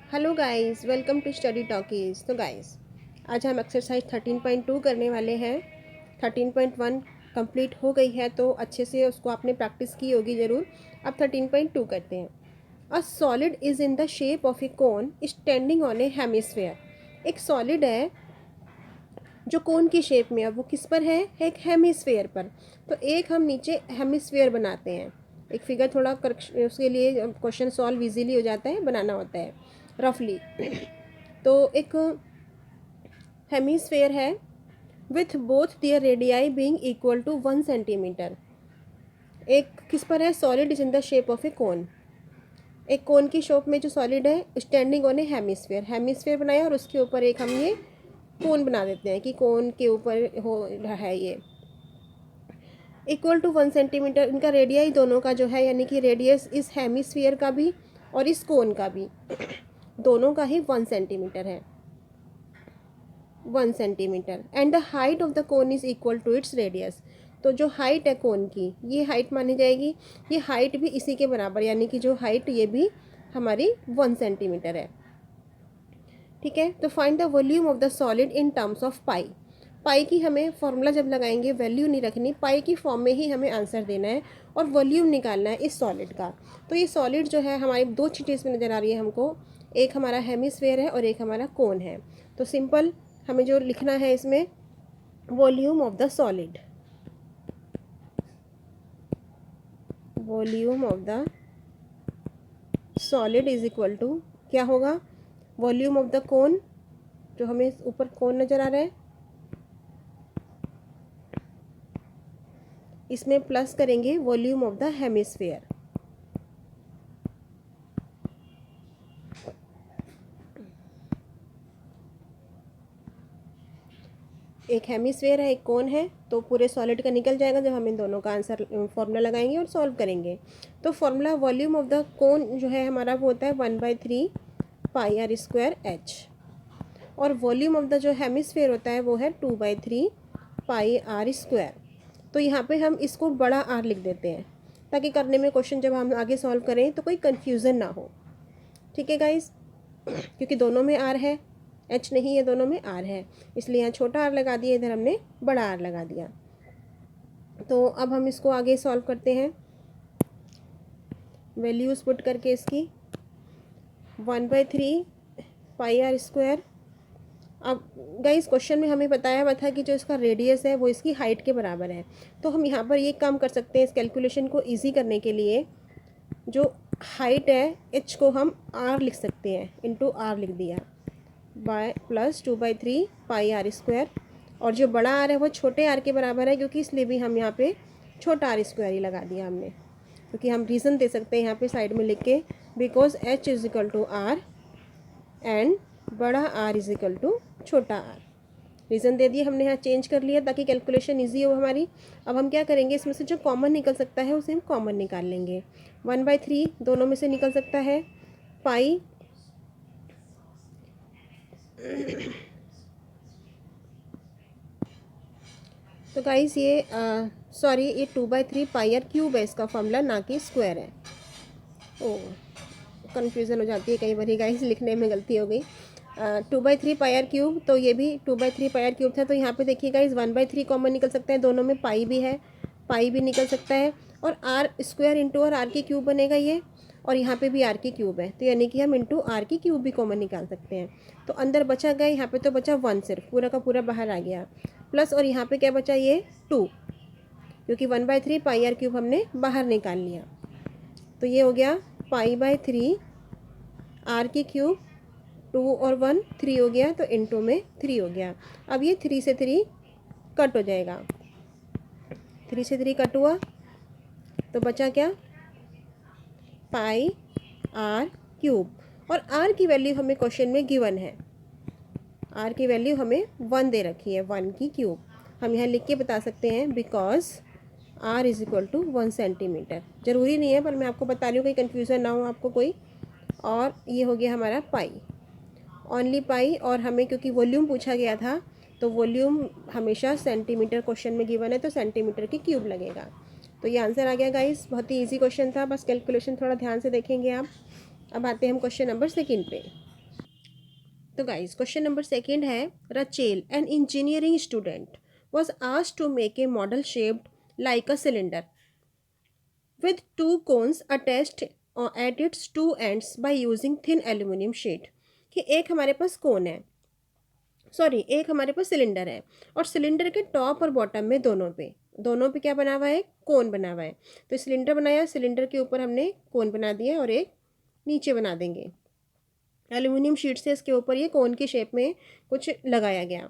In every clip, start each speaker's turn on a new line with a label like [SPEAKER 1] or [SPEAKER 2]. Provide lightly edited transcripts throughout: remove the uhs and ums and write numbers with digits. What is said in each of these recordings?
[SPEAKER 1] Hello guys, welcome to study talkies. तो guys, आज हम एक्सरसाइज 13.2 करने वाले हैं। 13.1 कंप्लीट हो गई है तो अच्छे से उसको आपने प्रैक्टिस की होगी ज़रूर। अब 13.2 करते हैं। A solid is in the shape of a cone standing on a hemisphere. एक सॉलिड है जो कोन की शेप में है, वो किस पर है? एक हेमिस्फेयर पर। तो एक हम नीचे हेमिस्फेयर बनाते हैं। एक फिगर थोड़ा करेक्शन, उसके लिए क्वेश्चन सॉल्व इजीली हो जाता है, बनाना होता है रफली। तो एक हेमिस्फेयर है with both their radii being equal to 1 centimetre. एक किस पर है? Solid is in the shape of a cone. एक कोन की शेप में जो सॉलिड है standing on a hemisphere. Hemisphere बनाया और उसके ऊपर एक हम ये कोन बना देते हैं कि कोन के ऊपर हो रहा है ये। इक्वल टू 1 सेंटीमीटर इनका रेडियाई दोनों का जो है, यानी कि रेडियस इस हेमिस्फीयर का भी और इस कोन का भी दोनों का ही 1 सेंटीमीटर है। 1 centimetre and the height of the cone is equal to its radius. तो जो हाइट है कोन की, ये हाइट मानी जाएगी। ये हाइट भी इसी के बराबर, यानी कि जो हाइट ये भी हमारी 1 सेंटीमीटर है। ठीक है, तो find the volume of the solid in terms of pi. Pi की हमें फॉर्मूला जब लगाएंगे वैल्यू नहीं रखनी, पाई की फॉर्म में ही हमें आंसर देना है और वॉल्यूम निकालना है इस सॉलिड का। तो ये सॉलिड जो है हमारी दो चीज़ें इसमें नज़र आ रही है हमको, एक हमारा हेमिस्फेयर है और एक हमारा कोन है। तो सिंपल हमें जो लिखना है इसमें, volume of the solid, volume of the solid is equal to क्या होगा? वॉल्यूम ऑफ द कोन, जो हमें ऊपर कोन नज़र आ रहा है, इसमें प्लस करेंगे वॉल्यूम ऑफ द हेमिस्फेयर। एक हेमिस्फेयर है, एक कोन है, तो पूरे सॉलिड का निकल जाएगा जब हम इन दोनों का आंसर फॉर्मूला लगाएंगे और सॉल्व करेंगे। तो फॉर्मूला वॉल्यूम ऑफ द कोन जो है हमारा वो होता है 1/3 पाई आर स्क्वायर एच, और वॉल्यूम ऑफ द जो हेमिस्फेयर होता है वो है 2/3 पाई आर स्क्वायर। तो यहाँ पे हम इसको बड़ा आर लिख देते हैं ताकि करने में क्वेश्चन जब हम आगे सॉल्व करें तो कोई कन्फ्यूज़न ना हो। ठीक है गाइज, क्योंकि दोनों में आर है, एच नहीं है, दोनों में आर है, इसलिए यहाँ छोटा आर लगा दिया, इधर हमने बड़ा आर लगा दिया। तो अब हम इसको आगे सॉल्व करते हैं, वैल्यूज़ पुट करके इसकी 1/3 पाई आर स्क्वायर। अब गाइस क्वेश्चन में हमें बताया हुआ था कि जो इसका रेडियस है वो इसकी हाइट के बराबर है। तो हम यहाँ पर ये काम कर सकते हैं, इस कैलकुलेशन को ईजी करने के लिए जो हाइट है एच को हम आर लिख सकते हैं, इंटू आर लिख दिया, by plus 2/3 pi are square. और जो बड़ा आर है वो छोटे आर के बराबर है, क्योंकि इसलिए भी हम यहाँ पे छोटा आर स्क्वायर ही लगा दिया हमने, क्योंकि हम रीज़न दे सकते हैं यहाँ पे साइड में लिख के, because H is equal to R and बड़ा आर इज इक्वल टू छोटा आर। रीज़न दे दिए हमने, यहाँ चेंज कर लिया ताकि कैलकुलेशन इजी हो हमारी। अब हम क्या करेंगे, इसमें से जो कॉमन निकल सकता है उसे हम कॉमन निकाल लेंगे। 1/3 दोनों में से निकल सकता है, पाई तो गाइस ये सॉरी, ये 2/3 पाई आर क्यूब है, इसका फॉर्मूला, ना कि स्क्वायर है। ओह, कन्फ्यूज़न हो जाती है कई बार गाइस, लिखने में गलती हो गई। 2/3 पाई आर क्यूब, तो ये भी 2/3 पाई आर क्यूब था। तो यहाँ पे देखिए गाइस 1/3 कॉमन निकल सकता है, दोनों में पाई भी है, पाई भी निकल सकता है, और आर स्क्वायर इंटू आर की क्यूब बनेगा ये, और यहाँ पे भी आर की क्यूब है, तो यानी कि हम इंटू आर की क्यूब भी कॉमन निकाल सकते हैं। तो अंदर बचा गया, यहाँ पे तो बचा 1, सिर्फ पूरा का पूरा बाहर आ गया, प्लस और यहाँ पे क्या बचा, ये 2, क्योंकि 1/3 पाई आर क्यूब हमने बाहर निकाल लिया। तो ये हो गया पाई/3 आर की क्यूब, 2 और 1 3 हो गया, तो इंटू में 3 हो गया। अब ये 3 से 3 कट हो जाएगा, 3 से 3 कट हुआ, तो बचा क्या, पाई आर क्यूब। और आर की वैल्यू हमें क्वेश्चन में गिवन है, आर की वैल्यू हमें 1 दे रखी है, 1 की क्यूब। हम यहाँ लिख के बता सकते हैं, because R is equal to 1 centimetre. ज़रूरी नहीं है, पर मैं आपको बता रही हूँ, कोई कन्फ्यूज़न ना हो आपको कोई। और ये हो गया हमारा पाई, ओनली पाई। और हमें क्योंकि वॉल्यूम पूछा गया था, तो वॉल्यूम हमेशा सेंटीमीटर क्वेश्चन में गिवन है, तो सेंटीमीटर की क्यूब लगेगा। तो ये आंसर आ गया गाइस, बहुत ही इजी क्वेश्चन था, बस कैलकुलेशन थोड़ा ध्यान से देखेंगे आप। अब आते हैं हम क्वेश्चन नंबर 2 पे। तो गाइस क्वेश्चन नंबर सेकंड है, Rachel an engineering student was asked to make a model shaped like a cylinder with two cones attached at its two ends by using thin aluminum sheet। कि एक हमारे पास कोन है, sorry एक हमारे पास cylinder है, और cylinder के टॉप और बॉटम में दोनों पे क्या बना हुआ है, कोन बना हुआ है। तो सिलेंडर बनाया, सिलेंडर के ऊपर हमने कोन बना दिया और एक नीचे बना देंगे एल्यूमिनियम शीट से, इसके ऊपर ये कोन की शेप में कुछ लगाया गया।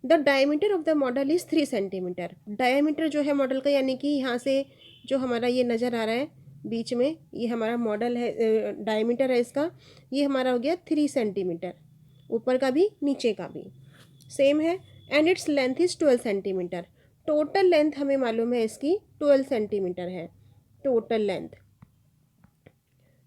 [SPEAKER 1] The diameter of the model is 3 centimetre. Diameter जो है मॉडल का, यानी कि यहाँ से जो हमारा ये नज़र आ रहा है बीच में, ये हमारा मॉडल है, डायमीटर है इसका, ये हमारा हो गया 3 सेंटीमीटर, ऊपर का भी नीचे का भी सेम है। And its length is 12 centimetre. Total length हमें मालूम है इसकी 12 सेंटीमीटर है टोटल लेंथ।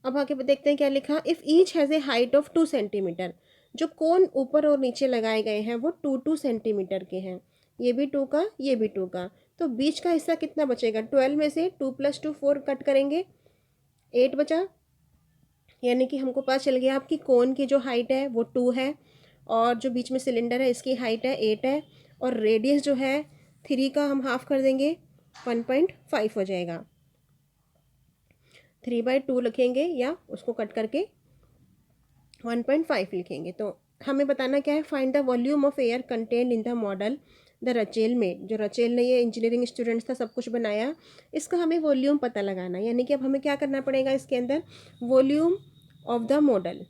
[SPEAKER 1] अब आगे देखते हैं क्या लिखा, if each has a height of 2 centimetre. जो कोन ऊपर और नीचे लगाए गए हैं वो 2 सेंटीमीटर के हैं, ये भी 2 का, ये भी 2 का। तो बीच का हिस्सा कितना बचेगा, 12 में से 2 + 2 4 कट करेंगे, 8 बचा। यानी कि हमको पता चल गया आपकी कोन की जो हाइट है वो 2 है, और जो बीच में सिलेंडर है इसकी हाइट है 8 है, और रेडियस जो है 3 का हम हाफ कर देंगे, 1.5 हो जाएगा। 3/2 लिखेंगे या उसको कट करके 1.5 लिखेंगे। तो हमें बताना क्या है, find the volume of air content in the model the Rachel made. जो रचेल ने ये इंजीनियरिंग स्टूडेंट्स था सब कुछ बनाया, इसका हमें वॉल्यूम पता लगाना है। यानी कि अब हमें क्या करना पड़ेगा इसके अंदर, volume of the model,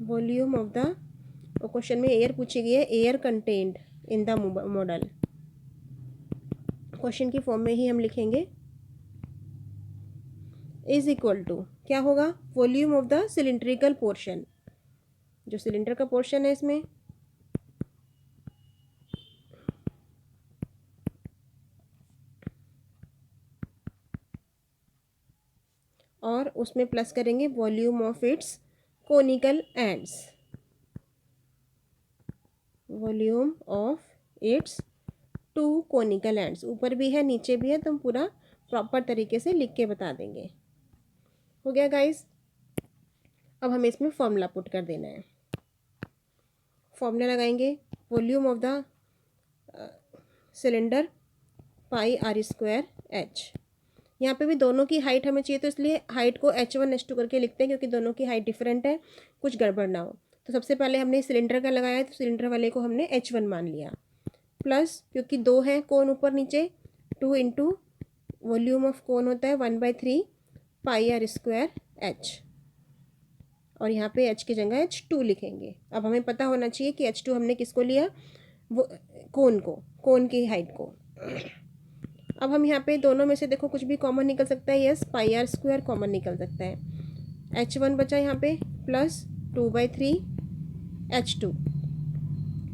[SPEAKER 1] volume of the, question में एयर पूछी गई है, air content in the model, question की फॉर्म में ही हम लिखेंगे, इज इक्वल टू क्या होगा, volume of the cylindrical portion, जो सिलेंडर का पोर्शन है इसमें, और उसमें प्लस करेंगे volume of its conical ends, volume of its 2 conical ends, ऊपर भी है नीचे भी है, तो हम पूरा प्रॉपर तरीके से लिख के बता देंगे। हो गया गाइस। अब हमें इसमें फॉर्मूला पुट कर देना है, फॉर्मूला लगाएंगे, volume of the cylinder πr²h। यहाँ पे भी दोनों की हाइट हमें चाहिए, तो इसलिए हाइट को h1 h2 करके लिखते हैं, क्योंकि दोनों की हाइट डिफरेंट है, कुछ गड़बड़ ना हो। तो सबसे पहले हमने सिलेंडर का लगाया, तो सिलेंडर वाले को हमने h1 मान लिया, प्लस क्योंकि 2 हैं कोन ऊपर नीचे, 2 इंटू वॉल्यूम ऑफ कोन होता है 1/3 πr²h, और यहाँ पे h की जगह h2 लिखेंगे। अब हमें पता होना चाहिए कि h2 हमने किसको लिया, वो कोन को, कोन की हाइट को। अब हम यहाँ पे दोनों में से देखो कुछ भी कॉमन निकल सकता है, यस πr² कॉमन निकल सकता है, h1 बचा यहाँ पे प्लस 2/3 h2।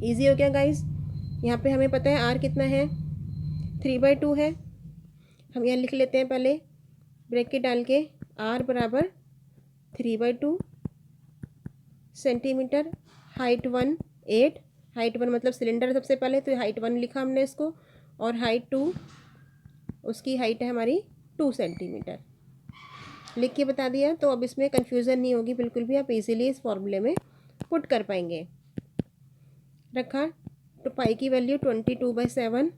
[SPEAKER 1] ईजी हो गया गाइज। यहाँ पे हमें पता है r कितना है, 3/2 है। हम यहाँ लिख लेते हैं पहले ब्रैकेट डाल के, r बराबर 3/2 सेंटीमीटर, हाइट 1 8, हाइट 1 मतलब सिलेंडर सबसे पहले, तो हाइट 1 लिखा हमने इसको, और हाइट 2, उसकी हाइट है हमारी 2 सेंटीमीटर, लिख के बता दिया। तो अब इसमें कन्फ्यूज़न नहीं होगी बिल्कुल भी, आप इजीली इस फॉर्मूले में पुट कर पाएंगे। रखा, तो पाई की वैल्यू 22/7,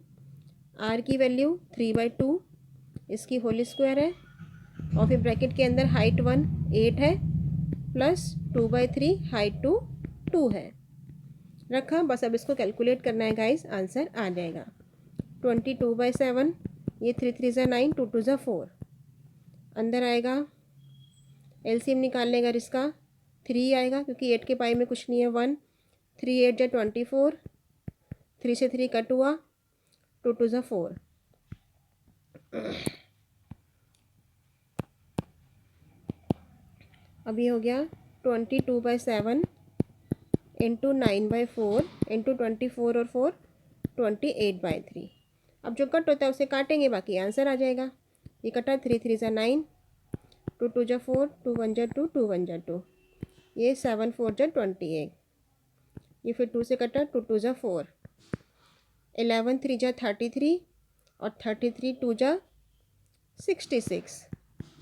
[SPEAKER 1] आर की वैल्यू 3/2, इसकी होल स्क्वायर है, और फिर ब्रैकेट के अंदर हाइट 1 8 है, प्लस 2/3 हाइट 2 2 है। रखा, बस अब इसको कैलकुलेट करना है गाइस, आंसर आ जाएगा 22/7, ये 3 3 ज़ा 9, 2 2 ज़ा 4, अंदर आएगा एलसीएम निकाल लेगा इसका, 3 आएगा क्योंकि 8 के पाई में कुछ नहीं है, 1, 3 8 ज़ा 24, 3 से 3 कट हुआ, 2 2 ज़ा 4। अब ये हो गया 22/7 इंटू 9/4 इंटू 24 और 4 28/3। अब जो कट होता है उसे काटेंगे, बाकी आंसर आ जाएगा। ये कटा, 3 3 ज़ा 9, 2 2 ज़ा 4, 2 1 ज़ा 2, 2 1 ज़ा 2, ये 7 4 ज़ा 28, ये फिर 2 से कटा, 2 2 ज़ा 4, 11 3 ज़ा 33, और 33 2 ज़ा 66,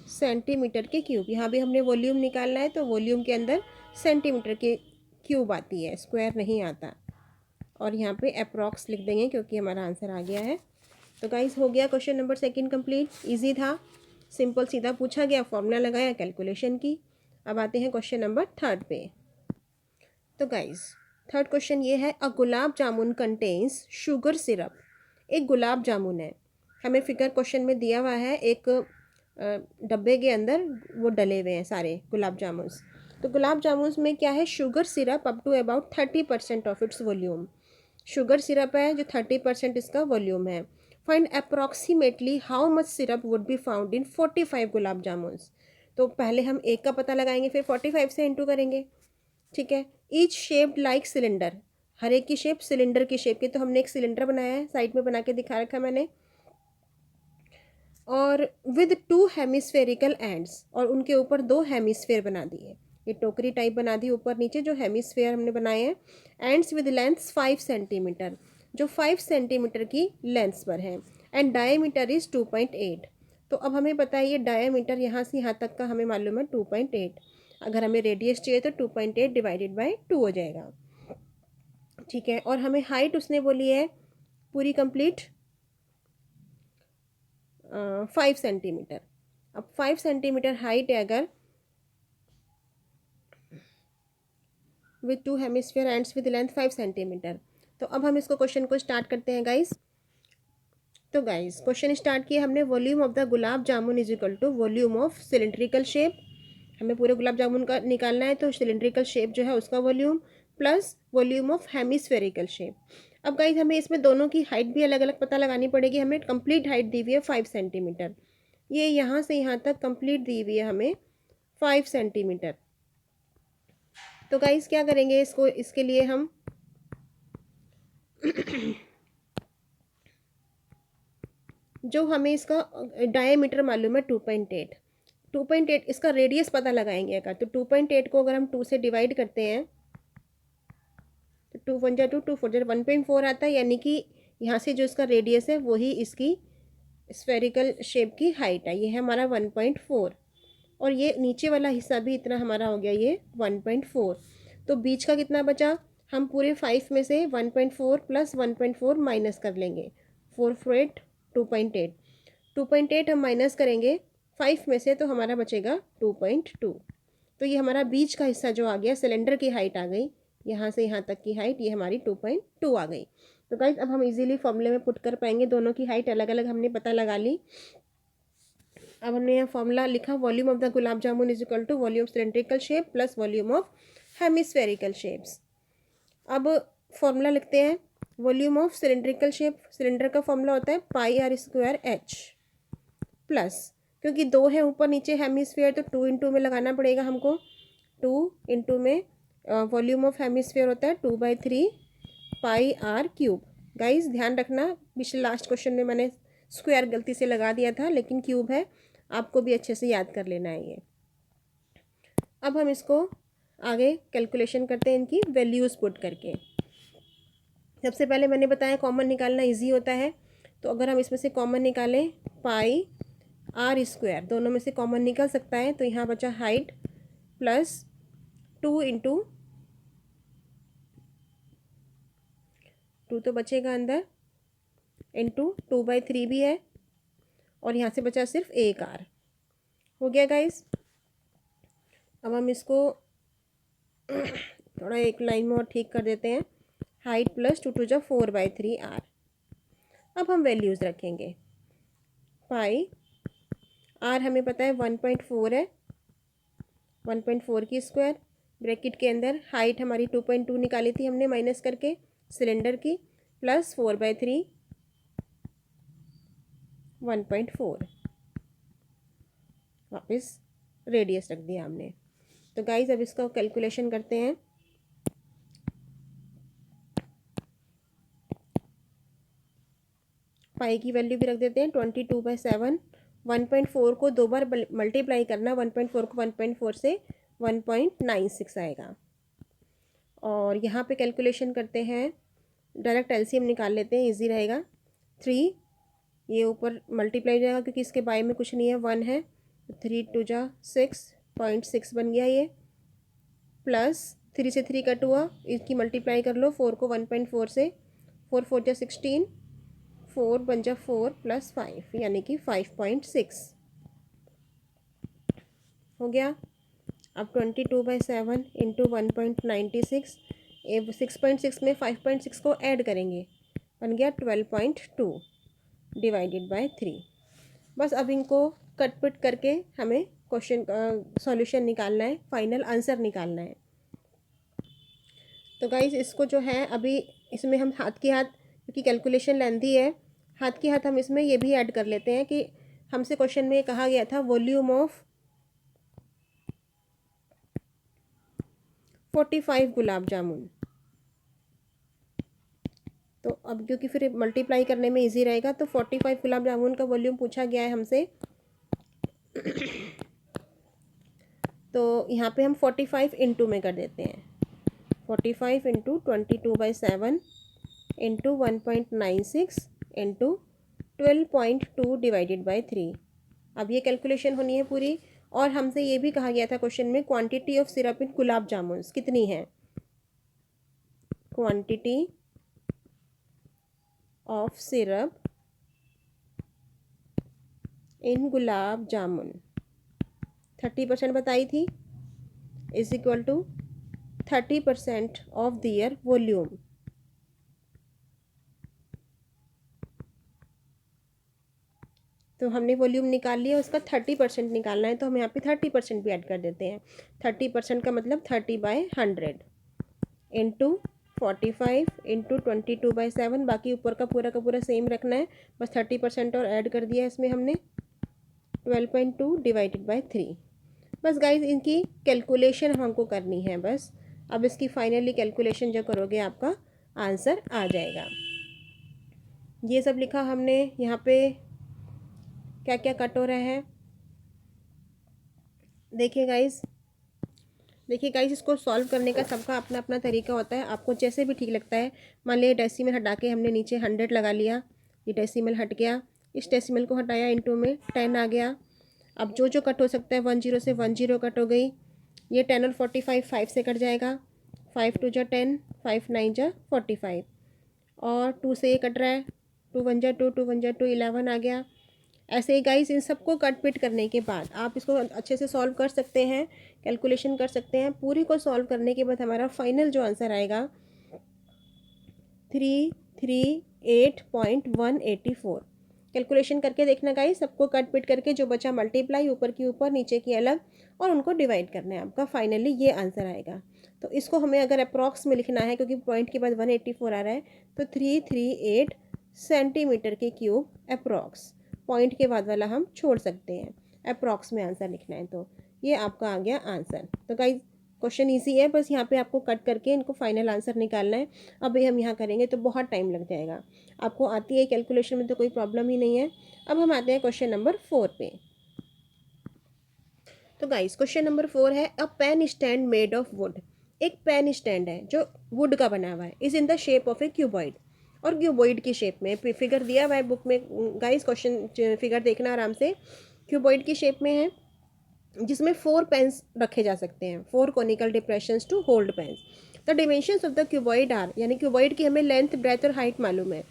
[SPEAKER 1] सेंटीमीटर के क्यूब। यहाँ भी हमने वॉल्यूम निकालना है तो वॉल्यूम के अंदर सेंटीमीटर के क्यूब आती है, स्क्वायर नहीं आता। और यहाँ पे अप्रॉक्स लिख देंगे क्योंकि हमारा आंसर आ गया है। तो गाइस हो गया question number second complete. Easy था, सिंपल सीधा पूछा गया, फॉर्मूला लगाया, कैलकुलेशन की। अब आते हैं क्वेश्चन नंबर थर्ड पे। तो गाइस थर्ड क्वेश्चन ये है, अ gulab jamun contains sugar syrup. एक गुलाब जामुन है, हमें फिगर क्वेश्चन में दिया हुआ है, एक डब्बे के अंदर वो डले हुए हैं सारे गुलाब जामुन्स। तो गुलाब जामुन्स में क्या है, sugar syrup up to about 30% of its volume. Sugar syrup है जो 30% इसका वॉल्यूम है। Find approximately how much syrup would be found in 45 gulab jamuns. तो पहले हम एक का पता लगाएंगे, फिर 45 से इंटू करेंगे। ठीक है। ईच शेप्ड लाइक सिलेंडर, हर एक की शेप सिलेंडर की शेप की। तो हमने एक सिलेंडर बनाया है, साइड में बना के दिखा रखा मैंने। और विद 2 हेमिस्फेरिकल एंड्स, और उनके ऊपर 2 हेमिस्फेयर बना दिए। ये टोकरी टाइप बना दी ऊपर नीचे, जो हेमिस्फेयर हमने बनाए हैं। एंड्स विद लेंथ 5 सेंटीमीटर, जो 5 सेंटीमीटर की लेंथ पर है। And diameter is 2.8। तो अब हमें पता है ये डायमीटर यहाँ से यहाँ तक का हमें मालूम है 2.8। अगर हमें रेडियस चाहिए तो 2.8 डिवाइडेड बाई 2 हो जाएगा। ठीक है। और हमें हाइट उसने बोली है पूरी कंप्लीट 5 सेंटीमीटर। अब 5 सेंटीमीटर हाइट है अगर, with 2 hemisphere ends with length 5 centimetre. तो अब हम इसको क्वेश्चन को स्टार्ट करते हैं गाइस। तो गाइस क्वेश्चन स्टार्ट किया हमने, volume of the gulab jamun is equal to volume of cylindrical shape. हमें पूरे गुलाब जामुन का निकालना है, तो सिलेंड्रिकल शेप जो है उसका volume plus volume of hemispherical shape. अब गाइस हमें इसमें दोनों की हाइट भी अलग अलग पता लगानी पड़ेगी। हमें कंप्लीट हाइट दी हुई है 5 सेंटीमीटर, ये यहाँ से यहाँ तक कंप्लीट दी हुई है हमें 5 सेंटीमीटर। तो गाइस क्या करेंगे इसको, इसके लिए हम जो हमें इसका डायमीटर मालूम है 2.8, 2.8 इसका रेडियस पता लगाएंगे अगर। तो 2.8 को अगर हम 2 से डिवाइड करते हैं तो 2 1 जा 2, 2 4 जा 1.4 आता है। यानी कि यहाँ से जो इसका रेडियस है वही इसकी स्फेरिकल शेप की हाइट है। ये है हमारा 1.4, और ये नीचे वाला हिस्सा भी इतना हमारा हो गया, ये 1.4। तो बीच का कितना बचा, हम पूरे 5 में से 1.4 प्लस 1.4 माइनस कर लेंगे। 4 4 8 2.8, 2.8 हम माइनस करेंगे 5 में से, तो हमारा बचेगा 2.2। तो ये हमारा बीच का हिस्सा जो आ गया, सिलेंडर की हाइट आ गई, यहाँ से यहाँ तक की हाइट ये हमारी 2.2 आ गई। तो गाइस अब हम इजीली फॉर्मूले में पुट कर पाएंगे, दोनों की हाइट अलग अलग हमने पता लगा ली। अब हमने यहाँ फॉर्मूला लिखा, volume of the gulab jamun is equal to volume cylindrical shape plus volume of hemispherical shapes. अब फॉर्मूला लिखते हैं, volume of cylindrical shape, cylinder का फॉर्मूला होता है pi are square H, plus क्योंकि 2 है ऊपर नीचे हेमिस्फेयर तो 2 इंटू में लगाना पड़ेगा हमको। 2 इंटू में वॉल्यूम ऑफ हेमिस्फेयर होता है 2/3 पाई आर क्यूब। गाइस ध्यान रखना, पिछले लास्ट क्वेश्चन में मैंने स्क्वायर गलती से लगा दिया था, लेकिन क्यूब है, आपको भी अच्छे से याद कर लेना है ये। अब हम इसको आगे कैलकुलेशन करते हैं इनकी वैल्यूज़ पुट करके। सबसे पहले मैंने बताया कॉमन निकालना इजी होता है, तो अगर हम इसमें से कॉमन निकालें पाई आर स्क्वायर, दोनों में से कॉमन निकल सकता है, तो यहाँ बचा हाइट प्लस 2 इंटू 2 तो बचेगा अंदर, इंटू 2/3 भी है, और यहाँ से बचा सिर्फ एक आर। हो गया गाइस। अब हम इसको थोड़ा एक लाइन में और ठीक कर देते हैं, हाइट प्लस 2 2 जा 4/3 आर। अब हम वैल्यूज़ रखेंगे, पाई आर हमें पता है 1.4 है, 1.4 की स्क्वायर ब्रैकेट के अंदर, हाइट हमारी 2.2 निकाली थी हमने माइनस करके सिलेंडर की, प्लस 4/3 1.4, वापस रेडियस रख दिया हमने। तो गाइज अब इसका कैलकुलेशन करते हैं। पाई की वैल्यू भी रख देते हैं 22/7। 1.4 को 2 बार मल्टीप्लाई करना, 1.4 को 1.4 से 1.96 आएगा। और यहाँ पे कैलकुलेशन करते हैं, डायरेक्ट एलसीएम निकाल लेते हैं, इजी रहेगा। 3 ये ऊपर मल्टीप्लाई हो जाएगा क्योंकि इसके बाय में कुछ नहीं है, 1 है, 3 टू जा 6.6 बन गया ये, प्लस 3 से 3 कट हुआ, इसकी मल्टीप्लाई कर लो 4 को 1.4 से, 4 4 जा 16, 4 बन जा 4 प्लस 5 यानी कि 5.6 हो गया। अब 22/7 इंटू 1.96, 6.6 में 5.6 को ऐड करेंगे, बन गया 12.2 डिवाइडेड बाय 3। बस अब इनको कट पिट करके हमें क्वेश्चन सॉल्यूशन निकालना है, फाइनल आंसर निकालना है। तो गाइज इसको जो है अभी इसमें हम हाथ की हाथ, क्योंकि कैलकुलेशन लेंथी है, हाथ की हाथ हम इसमें ये भी ऐड कर लेते हैं कि हमसे क्वेश्चन में कहा गया था वॉल्यूम ऑफ 45 गुलाब जामुन। तो अब क्योंकि फिर मल्टीप्लाई करने में इजी रहेगा, तो 45 गुलाब जामुन का वॉल्यूम पूछा गया है हमसे। तो यहाँ पे हम 45 इंटू में कर देते हैं, 45 into 22/7 into 1.96 into 12.2 divided by 3। अब ये कैलकुलेशन होनी है पूरी। और हमसे ये भी कहा गया था क्वेश्चन में quantity of syrup in gulab jamun कितनी है, quantity of syrup in gulab jamun 30% बताई थी, is equal to 30% of their volume. तो हमने वॉल्यूम निकाल लिया, उसका 30% निकालना है, तो हम यहाँ पे 30% भी ऐड कर देते हैं। 30% का मतलब 30/100 इंटू 45 इंटू 22/7, बाकी ऊपर का पूरा सेम रखना है, बस 30% और ऐड कर दिया इसमें हमने, 12.2 डिवाइडेड बाई 3। बस गाइज इनकी कैलकुलेशन हमको करनी है बस। अब इसकी फाइनली कैलकुलेशन जो करोगे आपका आंसर आ जाएगा। ये सब लिखा हमने यहाँ पे, क्या क्या कट हो रहा है देखिए गाइज। इसको सॉल्व करने का सबका अपना अपना तरीका होता है, आपको जैसे भी ठीक लगता है। मान लिया डेसिमल हटा के हमने नीचे 100 लगा लिया, ये डेसिमल हट गया, इस डेसिमल को हटाया, इंटू में 10 आ गया। अब जो जो कट हो सकता है 10 से 10 कट हो गई, ये 10 और 45 5 से कट जाएगा, 5 2 जा 10, 5 9 जा 45, और 2 से ये कट रहा है, 2 1 जा 2, 2 1 जा 2, 11 आ गया। ऐसे ही गाइस इन सबको कट पिट करने के बाद आप इसको अच्छे से सॉल्व कर सकते हैं, कैलकुलेशन कर सकते हैं। पूरी को सॉल्व करने के बाद हमारा फाइनल जो आंसर आएगा 338.184। कैलकुलेशन करके देखना गाइस, सबको कट पिट करके जो बचा मल्टीप्लाई, ऊपर की ऊपर नीचे की अलग, और उनको डिवाइड करना है, आपका फाइनली ये आंसर आएगा। तो इसको हमें अगर अप्रॉक्स में लिखना है, क्योंकि पॉइंट के बाद 184 आ रहा है, तो 338 सेंटीमीटर के क्यूब अप्रॉक्स, पॉइंट के बाद वाला हम छोड़ सकते हैं, अप्रॉक्स में आंसर लिखना है। तो ये आपका आ गया आंसर। तो गाइस क्वेश्चन इजी है, बस यहाँ पे आपको कट करके इनको फाइनल आंसर निकालना है। अभी हम यहाँ करेंगे तो बहुत टाइम लग जाएगा, आपको आती है कैलकुलेशन में तो कोई प्रॉब्लम ही नहीं है। अब हम आते हैं क्वेश्चन नंबर 4 पे। तो गाइस क्वेश्चन नंबर 4 है, a pen stand made of wood. एक पेन स्टैंड है जो वुड का बना हुआ है, is in the shape of a cuboid, और क्यूबॉइड की शेप में फिगर दिया हुआ है बुक में गाइस, क्वेश्चन फिगर देखना आराम से। क्यूबॉइड की शेप में है, जिसमें 4 पेन्स रखे जा सकते हैं, 4 conical depressions to hold pens. The dimensions of the cuboid are, यानी क्यूबॉइड की हमें लेंथ, ब्रेथ और हाइट मालूम है,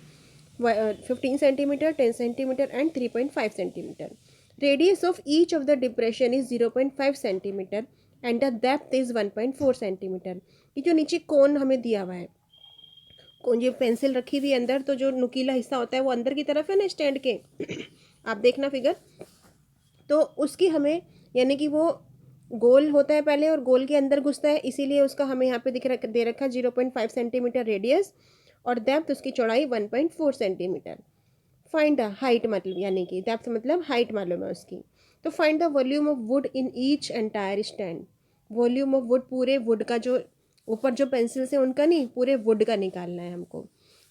[SPEAKER 1] 15 centimetre, 10 centimetre and 3.5 centimetre. Radius of each of the depression is 0.5 centimetre and the depth is 1.4 centimetre. ये जो नीचे कोन हमें दिया हुआ है, कौन ये पेंसिल रखी हुई है अंदर, तो जो नुकीला हिस्सा होता है वो अंदर की तरफ है ना स्टैंड के, आप देखना फिगर, तो उसकी हमें, यानी कि वो गोल होता है पहले और गोल के अंदर घुसता है, इसीलिए उसका हमें यहाँ पे दे रखा है 0.5 सेंटीमीटर रेडियस, और डेप्थ उसकी चौड़ाई 1.4 सेंटीमीटर। फाइंड द हाइट, मतलब यानी कि डेप्थ मतलब हाइट मालूम है उसकी। तो find the volume of wood in each entire stand. Volume of would, पूरे वुड का, जो ऊपर जो पेंसिल से उनका नहीं, पूरे वुड का निकालना है हमको।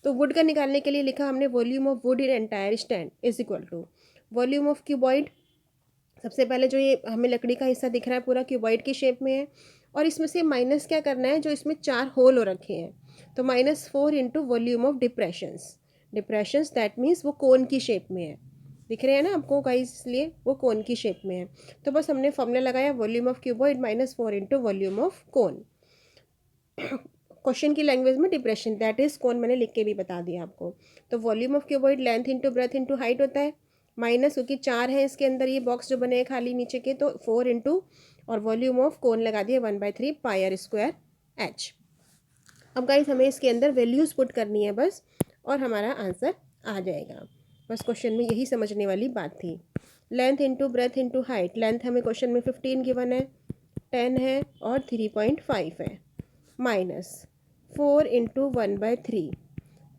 [SPEAKER 1] तो वुड का निकालने के लिए लिखा हमने volume of wood in entire stand is equal to volume of cuboid. सबसे पहले जो ये हमें लकड़ी का हिस्सा दिख रहा है पूरा क्यूबॉइड की शेप में है, और इसमें से माइनस क्या करना है, जो इसमें 4 होल हो रखे हैं, तो -4 into volume of depressions. Depressions that means वो कोन की शेप में है, दिख रहे हैं ना आपको गाइस, इसलिए वो कोन की शेप में है। तो बस हमने फॉर्मूला लगाया volume of cuboid minus 4 into volume of cone. Question की लैंग्वेज में डिप्रेशन, दैट इज कोन मैंने लिख के भी बता दिया आपको। तो volume of cuboid length into breadth into height होता है, माइनस क्योंकि 4 है इसके अंदर ये बॉक्स जो बने हैं खाली नीचे के, तो 4 इंटू और वॉल्यूम ऑफ कोन लगा दिया 1/3 पाई आर स्क्वायर एच। अब गाइस हमें इसके अंदर वैल्यूज़ पुट करनी है बस, और हमारा आंसर आ जाएगा। बस क्वेश्चन में यही समझने वाली बात थी। Length into breadth into height, length हमें क्वेश्चन में 15 गिवन है, 10 है और 3.5 है, माइनस 4 इंटू 1/3,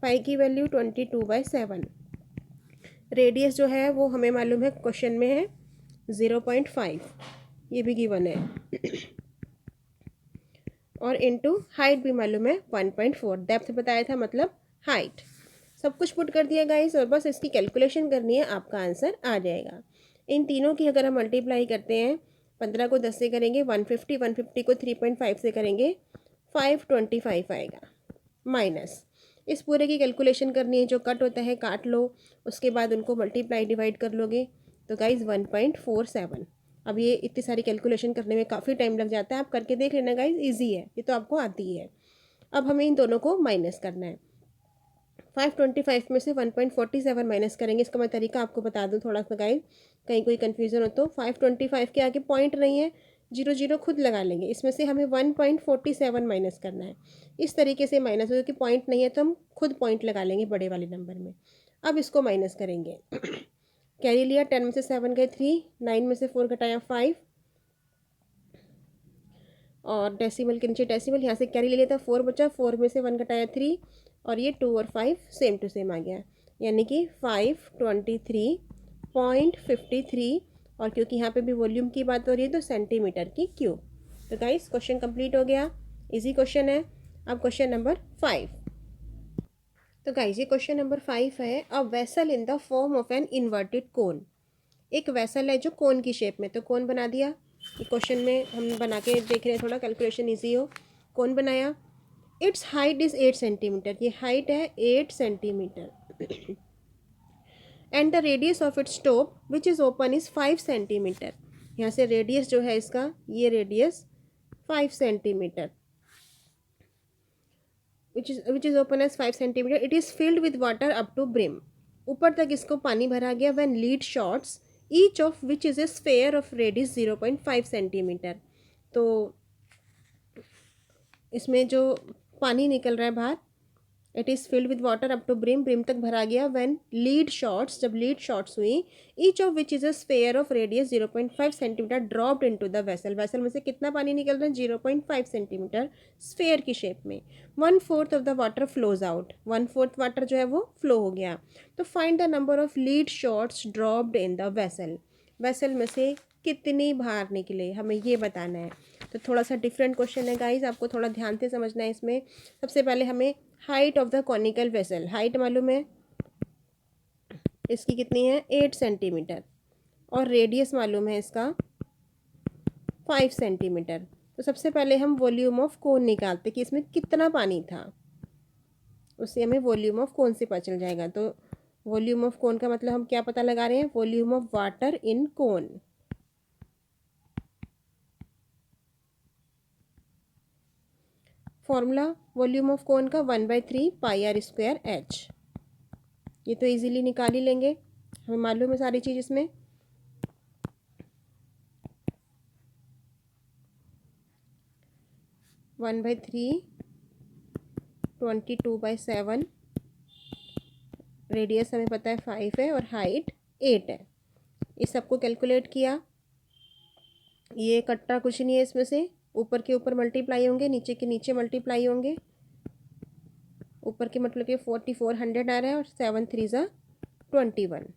[SPEAKER 1] पाई की वैल्यू 22/7, रेडियस जो है वो हमें मालूम है क्वेश्चन में है 0.5, ये भी गिवन है, और इनटू हाइट भी मालूम है 1.4, डेप्थ बताया था मतलब हाइट। सब कुछ पुट कर दिया गाइस, और बस इसकी कैलकुलेशन करनी है, आपका आंसर आ जाएगा। इन तीनों की अगर हम मल्टीप्लाई करते हैं, 15 को 10 से करेंगे 150, 150 को 3.5 से करेंगे 525 आएगा, माइनस इस पूरे की कैलकुलेशन करनी है, जो कट होता है काट लो, उसके बाद उनको मल्टीप्लाई डिवाइड कर लोगे, तो गाइज 1.47। अब ये इतनी सारी कैलकुलेशन करने में काफ़ी टाइम लग जाता है, आप करके देख लेना गाइज, इजी है, ये तो आपको आती ही है। अब हमें इन दोनों को माइनस करना है। 525 में से 1.47 माइनस करेंगे, इसका मैं तरीका आपको बता दूं थोड़ा सा गाइज, कहीं कोई कन्फ्यूज़न हो तो। 525 के आगे पॉइंट नहीं है, 0 0 खुद लगा लेंगे, इसमें से हमें 1.47 माइनस करना है। इस तरीके से माइनस हो, क्योंकि पॉइंट नहीं है तो हम खुद पॉइंट लगा लेंगे बड़े वाले नंबर में। अब इसको माइनस करेंगे। कैरी लिया, 10 में से 7 गए 3, 9 में से 4 घटाया 5, और डेसिमल के नीचे डेसिमल, यहाँ से कैरी ले लिया था 4 बचा, 4 में से 1 घटाया 3, और ये 2 और 5 सेम टू सेम आ गया, यानी कि 523.53, और क्योंकि यहाँ पे भी वॉल्यूम की बात हो रही है तो सेंटीमीटर की क्यूब। तो गाइस क्वेश्चन कंप्लीट हो गया, इजी क्वेश्चन है। अब क्वेश्चन नंबर 5। तो गाइस ये क्वेश्चन नंबर 5 है, a vessel in the form of an inverted कोन। एक वेसल है जो कोन की शेप में, तो कोन बना दिया, ये क्वेश्चन में हम बना के देख रहे हैं, थोड़ा कैलकुलेशन ईजी हो। कोन बनाया, इट्स हाइट इज़ 8 सेंटीमीटर, ये हाइट है 8 centimetre, and the radius of its top which is open is 5 centimetre. यहाँ से रेडियस जो है इसका, ये radius 5 centimetre, which is open as 5 centimeter. It is filled with water up to brim. ऊपर तक इसको पानी भरा गया when lead shots, each of which is a sphere of radius 0.5 centimetre. तो इसमें जो पानी निकल रहा है बाहर, it is filled with water up to brim, brim तक भरा गया व्हेन लीड शॉट्स, जब लीड शॉट्स हुई, each of which is a sphere of radius 0.5 centimetre dropped into the vessel. Vessel में से कितना पानी निकल रहा है, 0.5 सेंटीमीटर स्फेयर की शेप में। 1/4 of the water flows out, 1/4 water जो है वो फ्लो हो गया। तो find the number of lead shots dropped in the vessel, vessel में से कितनी बाहर निकले, हमें ये बताना है। तो थोड़ा सा डिफरेंट क्वेश्चन है गाइज, आपको थोड़ा ध्यान से समझना है इसमें। सबसे पहले हमें height of the conical vessel, height मालूम है इसकी कितनी है 8 सेंटीमीटर, और रेडियस मालूम है इसका 5 सेंटीमीटर। तो सबसे पहले हम वॉल्यूम ऑफ कोन निकालते कि इसमें कितना पानी था, उससे हमें वॉल्यूम ऑफ कोन से पता चल जाएगा। तो वॉल्यूम ऑफ कोन का मतलब हम क्या पता लगा रहे हैं, volume of water in cone. Formula volume of कोन का 1/3 पाई आर स्क्वायर एच, ये तो इजीली निकाल ही लेंगे, हमें मालूम है सारी चीज़ इसमें। 1/3 22/7, रेडियस हमें पता है 5 है और हाइट 8 है। इस सबको कैलकुलेट किया, ये कट्टा कुछ नहीं है इसमें से, ऊपर के ऊपर मल्टीप्लाई होंगे, नीचे के नीचे मल्टीप्लाई होंगे। ऊपर के मतलब कि 4400 आ रहा है, और 7 3 ज़ा 21।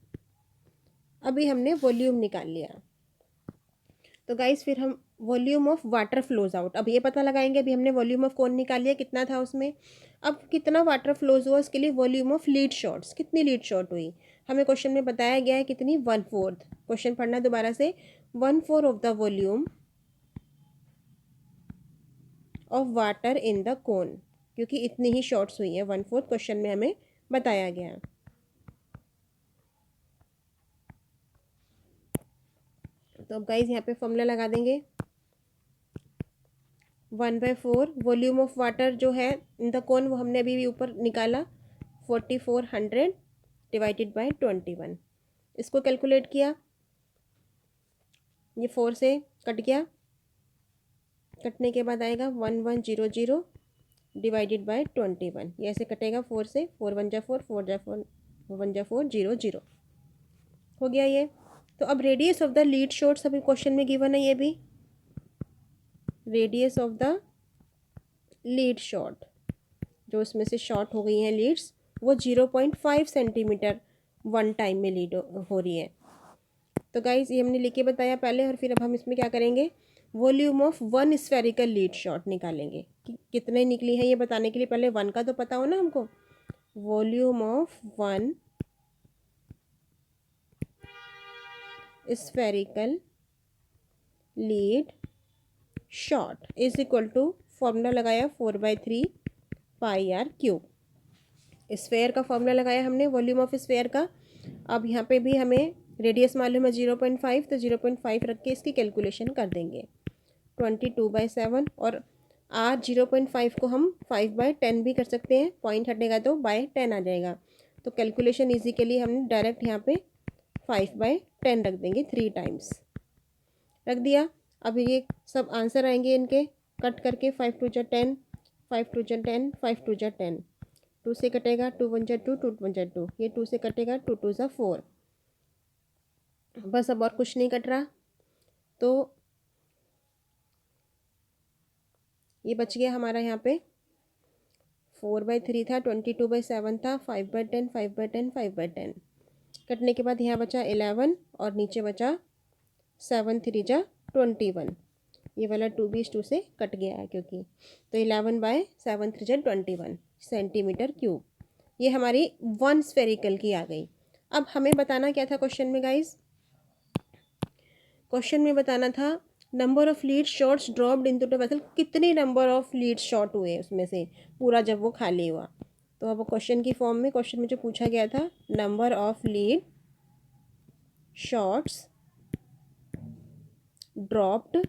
[SPEAKER 1] अभी हमने वॉल्यूम निकाल लिया, तो गाइस फिर हम volume of water flows out, अब ये पता लगाएंगे। अभी हमने वॉल्यूम ऑफ कौन निकाल लिया, कितना था उसमें, अब कितना वाटर फ्लोज हुआ उसके लिए वॉल्यूम ऑफ लीड शॉट्स, कितनी लीड शॉट हुई, हमें क्वेश्चन में बताया गया है कितनी, 1/4। क्वेश्चन पढ़ना दोबारा से, 1/4 of the volume of water in the cone, क्योंकि इतनी ही शॉट्स हुई है, 1/4 क्वेश्चन में हमें बताया गया। तो अब गाइज यहाँ पे फॉर्मूला लगा देंगे 1/4 वॉल्यूम ऑफ वाटर जो है इन द कोन वो हमने अभी भी ऊपर निकाला 4400 डिवाइडेड बाय 21। इसको कैलकुलेट किया, ये 4 से कट गया, कटने के बाद आएगा 1100 डिवाइडेड बाय 21। ये ऐसे कटेगा 4 से, 4 1 जा 4, 4 जा 4, 1 जा 4, 0 0 हो गया ये। तो अब radius of the lead shots अभी क्वेश्चन में गिवन है, ये भी radius of the lead shot जो उसमें से शॉर्ट हो गई हैं लीड्स वो 0.5 सेंटीमीटर वन टाइम में लीड हो रही है। तो गाइज ये हमने लिख के बताया पहले, और फिर अब हम इसमें क्या करेंगे, volume of one spherical lead shot निकालेंगे कि कितने निकली हैं ये बताने के लिए पहले वन का तो पता हो ना हमको। Volume of one spherical lead shot is equal to formula लगाया 4/3 पाई आर क्यूब। स्फेयर का फॉर्मूला लगाया हमने वॉल्यूम ऑफ स्फेयर का। अब यहाँ पे भी हमें रेडियस मालूम है 0.5, तो 0.5 रख के इसकी कैलकुलेशन कर देंगे 22/7। और आर 0.5 को हम 5/10 भी कर सकते हैं, पॉइंट हटेगा तो बाय 10 आ जाएगा। तो कैलकुलेशन ईजी के लिए हमने डायरेक्ट यहाँ पे 5/10 रख देंगे, 3 टाइम्स रख दिया। अब ये सब आंसर आएंगे इनके कट करके 5 2 जा 10, 5 2 जा 10, 5 2 जा 10, 2 से कटेगा 2 1 जा 2, 2 1 जा 2, ये 2 से कटेगा 2 2 जा 4। बस अब और कुछ नहीं कट रहा, तो ये बच गया हमारा यहाँ पे 4/3 था, 22/7 था, 5/10, 5/10, 5/10 कटने के बाद यहाँ बचा 11 और नीचे बचा 7 3 जा 21। ये वाला 2 से कट गया है क्योंकि, तो 11/7 3 जा 21 सेंटीमीटर क्यूब। ये हमारी वन स्फेरिकल की आ गई। अब हमें बताना क्या था क्वेश्चन में गाइज, क्वेश्चन में बताना था number of lead shots dropped into the vessel, कितने नंबर ऑफ लीड शॉट हुए उसमें से पूरा जब वो खाली हुआ। तो अब क्वेश्चन की फॉर्म में क्वेश्चन में जो पूछा गया था number of lead shots dropped,